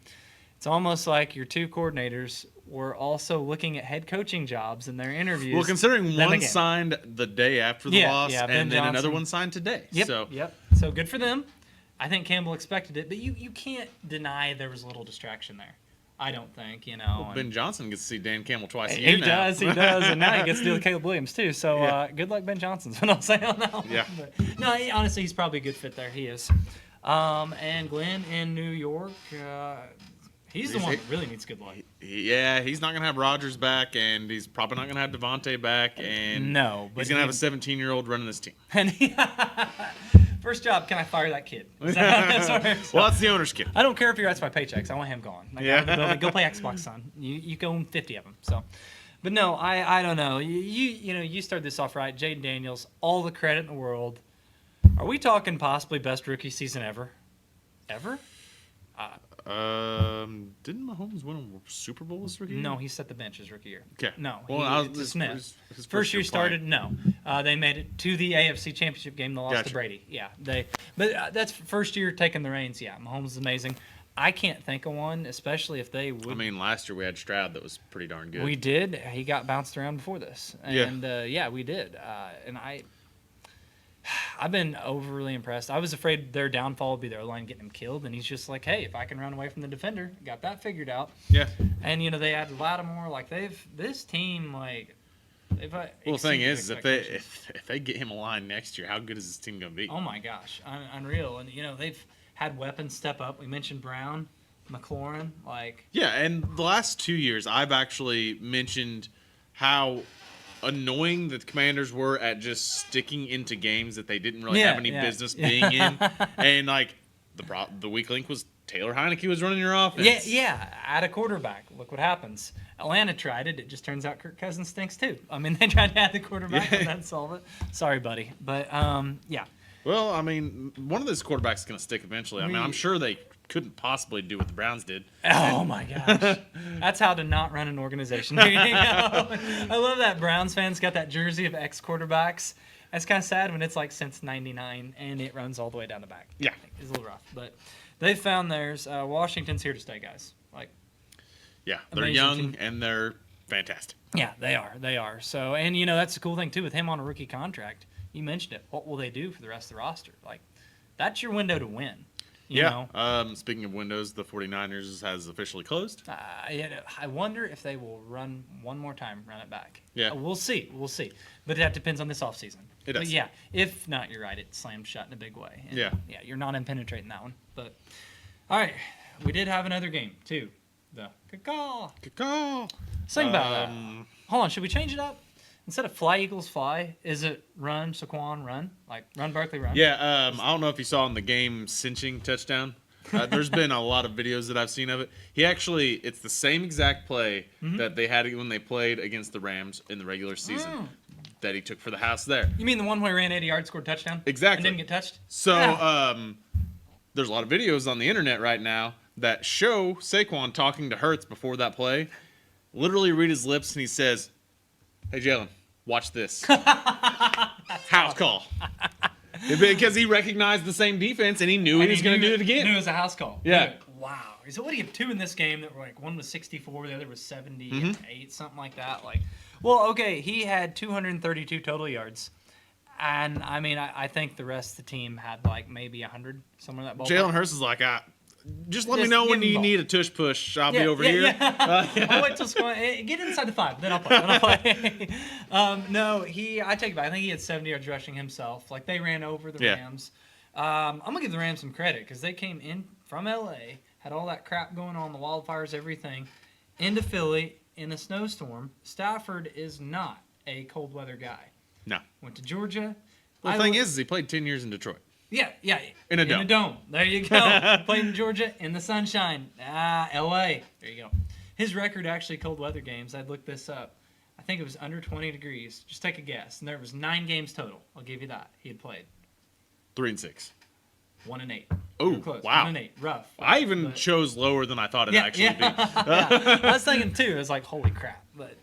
it's almost like your two coordinators were also looking at head coaching jobs in their interviews. well, considering Then the one game. signed the day after the loss, Ben and then another Johnson. one signed today. Yep, So yep. So good for them. I think Campbell expected it, but you can't deny there was a little distraction there. I don't think, and- Ben Johnson gets to see Dan Campbell twice a He year now. does, and now he gets to deal with Caleb Williams too. So Yeah. good luck, Ben Johnson's what I'll say on that one. Yeah. But, no, honestly, he's probably a good fit there. He is. And Glenn in New York, he's the one that really needs good luck. Yeah, he's not gonna have Rodgers back, and he's probably not gonna have Devontae back, and No, but he's gonna have a 17-year-old running this team. And first job, can I fire that kid? Sorry. Well, that's the owner's kid. I don't care if he writes my paychecks. I want him gone. Like, Yeah. out of the building. Go play Xbox, son. You own 50 of them. So, but no, I don't know. You started this off right. Jaden Daniels, all the credit in the world. Are we talking possibly best rookie season ever? Ever? Didn't Mahomes win a Super Bowl this rookie year? No, he set the bench his rookie year. Okay. No, Well, it's a Smith. his First year year started. playing. No, they made it to the AFC Championship game. They lost to Gotcha. Brady. Yeah, But that's first year taking the reins. Yeah, Mahomes is amazing. I can't think of one, especially if they would. I mean, last year we had Stroud that was pretty darn good. We did. He got bounced around before this, Yeah. and we did. And I've been overly impressed. I was afraid their downfall would be their line getting him killed, and he's just like, hey, if I can run away from the defender, got that figured out. Yeah. And they added Lattimore. Like this team, like they've. Well, the thing exceeded is, expectations. if they get him a line next year, how good is this team gonna be? Oh my gosh, unreal. And they've had weapons step up. We mentioned Brown, McLaurin, like. Yeah, and the last 2 years, I've actually mentioned how annoying the Commanders were at just sticking into games that they didn't really have any business being in, and like the weak link was Taylor Heineke was running your offense. Yeah. Add a quarterback. Look what happens. Atlanta tried it. It just turns out Kirk Cousins stinks too. I mean, they tried to add the quarterback and that solve it. Sorry, buddy, but yeah. Well, I mean, one of those quarterbacks is going to stick eventually. I mean, I'm sure they couldn't possibly do what the Browns did. Oh my gosh, that's how to not run an organization. Here you go. I love that Browns fans got that jersey of ex quarterbacks. It's kind of sad when it's like since '99 and it runs all the way down the back. Yeah. It's a little rough, but they found theirs. Washington's here to stay, guys. Like, Yeah, they're Amazing young team. and they're fantastic. yeah, they are. They are. So, and that's the cool thing too with him on a rookie contract. You mentioned it. What will they do for the rest of the roster? Like, that's your window to win. You know? Speaking of windows, the 49ers has officially closed. I wonder if they will run one more time, run it back. Yeah. We'll see. But that depends on this offseason. It does. But yeah, if not, you're right. It slammed shut in a big way. And Yeah. Yeah, you're not impenetrating that one. But, all right. We did have another game, too. The caw. Caw. Sing about that. Hold on. Should we change it up? Instead of fly, Eagles, fly, is it run, Saquon, run? Like, run, Barkley, run? Yeah, I don't know if you saw in the game cinching touchdown. There's been a lot of videos that I've seen of it. It's the same exact play that they had when they played against the Rams in the regular season that he took for the house there. You mean the one where he ran 80 yards, scored a touchdown? Exactly. And didn't get touched? So Yeah. there's a lot of videos on the internet right now that show Saquon talking to Hurts before that play. Literally read his lips and he says, "Hey Jalen, watch this." House call. Because he recognized the same defense and he knew he was going to do it again. Knew it was a house call. Yeah. Wow. So what do you have two in this game that were like one was 64, the other was 78, something like that? Like, well, okay, he had 232 total yards. And I mean, I think the rest of the team had like maybe 100, somewhere in that ballpark. Jalen Hurts is like, just let me Just know give when him the you ball. need a tush push. I'll be over here. Yeah. I'll wait till get inside the 5, then I'll play. No, I take it back. I think he had 70 yards rushing himself. Like, they ran over the Rams. I'm going to give the Rams some credit because they came in from L.A., had all that crap going on, the wildfires, everything, into Philly in a snowstorm. Stafford is not a cold weather guy. No. Went to Georgia. Well, the thing is he played 10 years in Detroit. Yeah. In a dome. There you go. Played in Georgia in the sunshine. L.A. There you go. His record actually cold weather games. I'd look this up. I think it was under 20 degrees. Just take a guess. And there was 9 games total. I'll give you that. He had played 3-6. 1-8. Oh, Close. wow. 1-8. Rough. I even chose lower than I thought it'd actually be. Yeah. I was thinking too. It was like, holy crap. But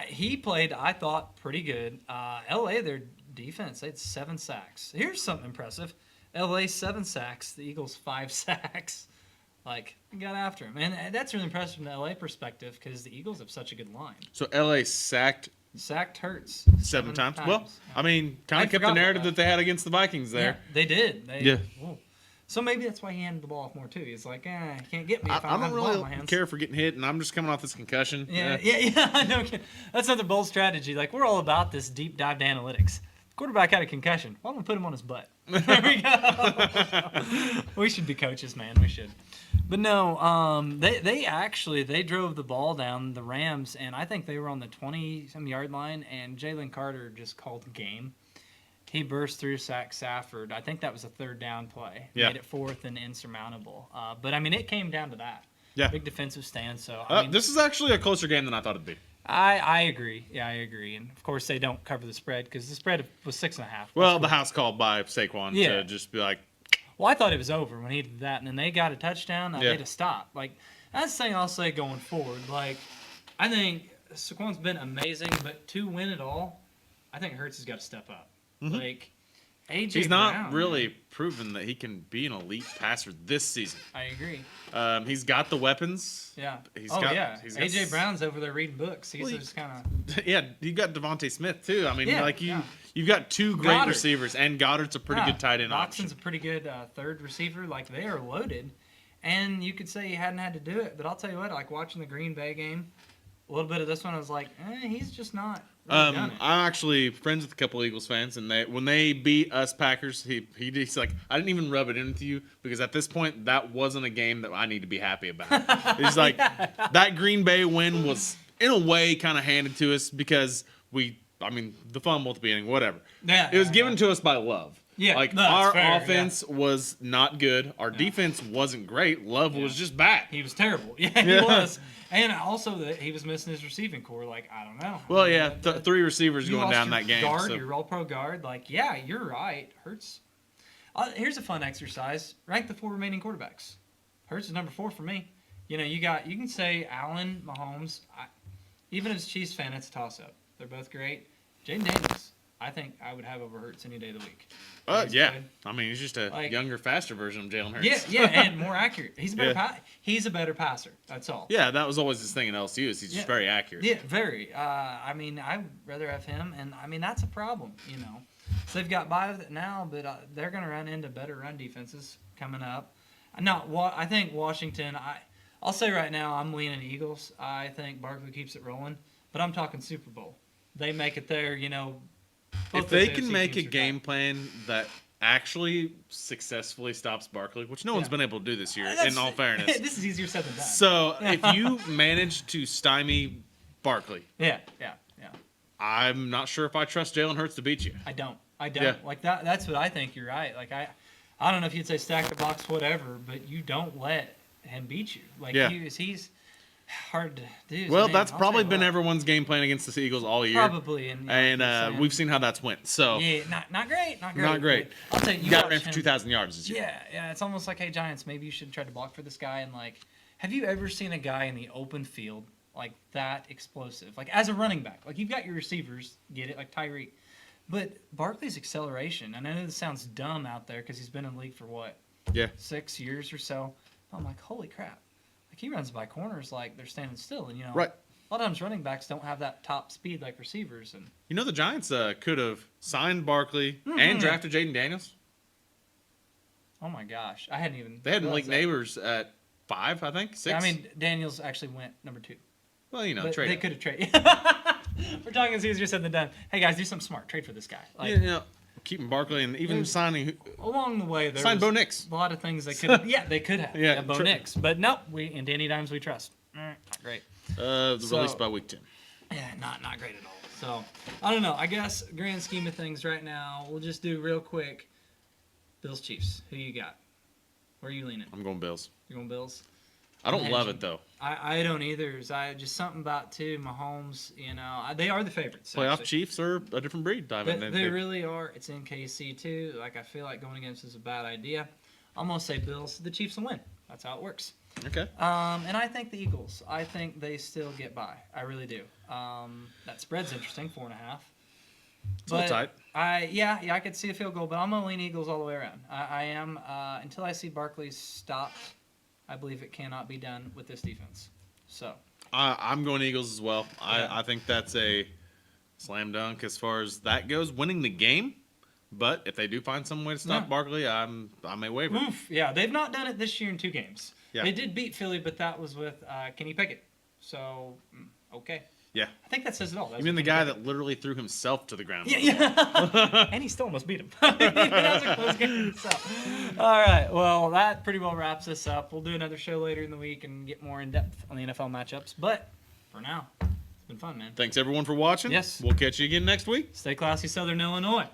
he played, I thought, pretty good. L.A., their defense, they had 7 sacks. Here's something impressive. L.A., 7 sacks. The Eagles, 5 sacks. Like, got after him. And that's really impressive from the L.A. perspective because the Eagles have such a good line. So L.A. sacked Hurts 7 times. Well, I mean, kind of kept the narrative that they had against the Vikings there. Yeah, they did. Yeah. Whoa. So maybe that's why he handed the ball off more too. He's like, you can't get me if I I don't don't have the ball in really my hands. care for getting hit, and I'm just coming off this concussion. Yeah. I know. That's another bold strategy. Like, we're all about this deep dive to analytics. Quarterback had a concussion. Why don't we put him on his butt? There we go. We should be coaches, man. We should. But no, they drove the ball down, the Rams, and I think they were on the 20-some yard line, and Jalen Carter just called game. He burst through, sacked Safford. I think that was a 3rd down play. Yeah. Made it 4th and insurmountable. But, I mean, it came down to that. Yeah. Big defensive stand. So I mean, this is actually a closer game than I thought it'd be. I agree. Yeah, I agree. And, of course, they don't cover the spread because the spread was 6.5. Well, the house called by Saquon to just be like. Well, I thought it was over when he did that, and then they got a touchdown. They had to stop. Like, that's the thing I'll say going forward. Like, I think Saquon's been amazing, but to win it all, I think Hurts has got to step up. Mm-hmm. Like, AJ He's not Brown, really man. proven that he can be an elite passer this season. I agree. He's got the weapons. Yeah. He's He's got AJ Brown's over there reading books. He's just kind of. Yeah, you got Devontae Smith too. I mean, Yeah, you've got 2 great Goddard. receivers, and Goddard's a pretty good tight end option. Watson's a pretty good 3rd receiver. Like, they are loaded, and you could say he hadn't had to do it, but I'll tell you what. Like, watching the Green Bay game, a little bit of this one, I was like, he's just not. Really done it. I'm actually friends with a couple Eagles fans, and when they beat us Packers, he's like, I didn't even rub it into you because at this point that wasn't a game that I need to be happy about. He's like, that Green Bay win was in a way kind of handed to us because the fumble at the beginning, whatever. Yeah, it was given to us by love. Yeah, like no, our fair, offense was not good. Our defense wasn't great. Love was just bad. He was terrible. Yeah, he was. And also that he was missing his receiving core. Like, I don't know. Well, yeah, 3 receivers going down that game. Guard, your all-pro guard. Like, yeah, you're right. Hurts. Here's a fun exercise. Rank the 4 remaining quarterbacks. Hurts is number 4 for me. You know, you can say Allen, Mahomes. Even as a Chiefs fan, it's a toss-up. They're both great. Jaden Daniels, I think I would have over Hurts any day of the week. Yeah. I mean, he's just a younger, faster version of Jalen Hurts. Yeah, and more accurate. He's a better passer. That's all. Yeah, that was always his thing at LSU. Is he's just very accurate. Yeah, very. I mean, I'd rather have him, and I mean that's a problem, you know. So they've got by with it now, but they're going to run into better run defenses coming up. I think Washington. I'll say right now, I'm leaning Eagles. I think Barkley keeps it rolling, but I'm talking Super Bowl. They make it there, you know. If they can make a game plan that actually successfully stops Barkley, which no one's been able to do this year, in all fairness. This is easier said than done. So if you manage to stymie Barkley, yeah. I'm not sure if I trust Jalen Hurts to beat you. I don't. Yeah. Like that's what I think. You're right. Like I don't know if you'd say stack the box, whatever, but you don't let him beat you. Like he's hard to do. Well, that's probably been everyone's game plan against the Eagles all year. Probably, and we've seen how that's went. So yeah, not great. Not great. I'll tell you, got ran for 2,000 yards this year. Yeah. It's almost like, hey Giants, maybe you should try to block for this guy. And like, have you ever seen a guy in the open field like that explosive? Like as a running back, like you've got your receivers, get it, like Tyreek. But Barkley's acceleration, and I know this sounds dumb out there because he's been in the league for what? Yeah. 6 years or so. I'm like, holy crap. Like he runs by corners like they're standing still. And, you know, right. A lot of times running backs don't have that top speed like receivers. And you know, the Giants could have signed Barkley and drafted Jaden Daniels. Oh, my gosh. I hadn't even. They had Malik Neighbors at 5, I think, 6. I mean, Daniels actually went number 2. Well, you know, but trade. They could have traded. We're talking it's easier said than done. Hey, guys, do something smart. Trade for this guy. Like, you know, keeping Barkley and even signing. Along the way, there signed was Bo Nix. A lot of things they could have. Yeah, they could have. Yeah, Bo Nix. But nope, in Danny Dimes we trust. Not great. Released by week 10. Yeah, not great at all. So, I don't know. I guess grand scheme of things right now, we'll just do real quick. Bills Chiefs. Who you got? Where are you leaning? I'm going Bills. You going Bills? I don't love it though. I don't either. Just something about Mahomes. They are the favorites. Playoff actually. Chiefs are a different breed. They really are. It's in KC too. Like I feel like going against is a bad idea. I'm gonna say Bills. The Chiefs will win. That's how it works. Okay. And I think the Eagles. I think they still get by. I really do. That spread's interesting, 4.5. It's a little tight. I could see a field goal, but I'm gonna lean Eagles all the way around. I am until I see Barkley stopped. I believe it cannot be done with this defense. So I'm going Eagles as well. Yeah. I think that's a slam dunk as far as that goes. Winning the game, but if they do find some way to stop Barkley, I may waver. Oof. Yeah, they've not done it this year in 2 games. Yeah. They did beat Philly, but that was with Kenny Pickett. So okay. Yeah. I think that says it all. You mean the guy that literally threw himself to the ground? Yeah. And he still almost beat him. That was a close game. So, all right. Well, that pretty well wraps us up. We'll do another show later in the week and get more in depth on the NFL matchups. But for now, it's been fun, man. Thanks everyone for watching. Yes. We'll catch you again next week. Stay classy, Southern Illinois.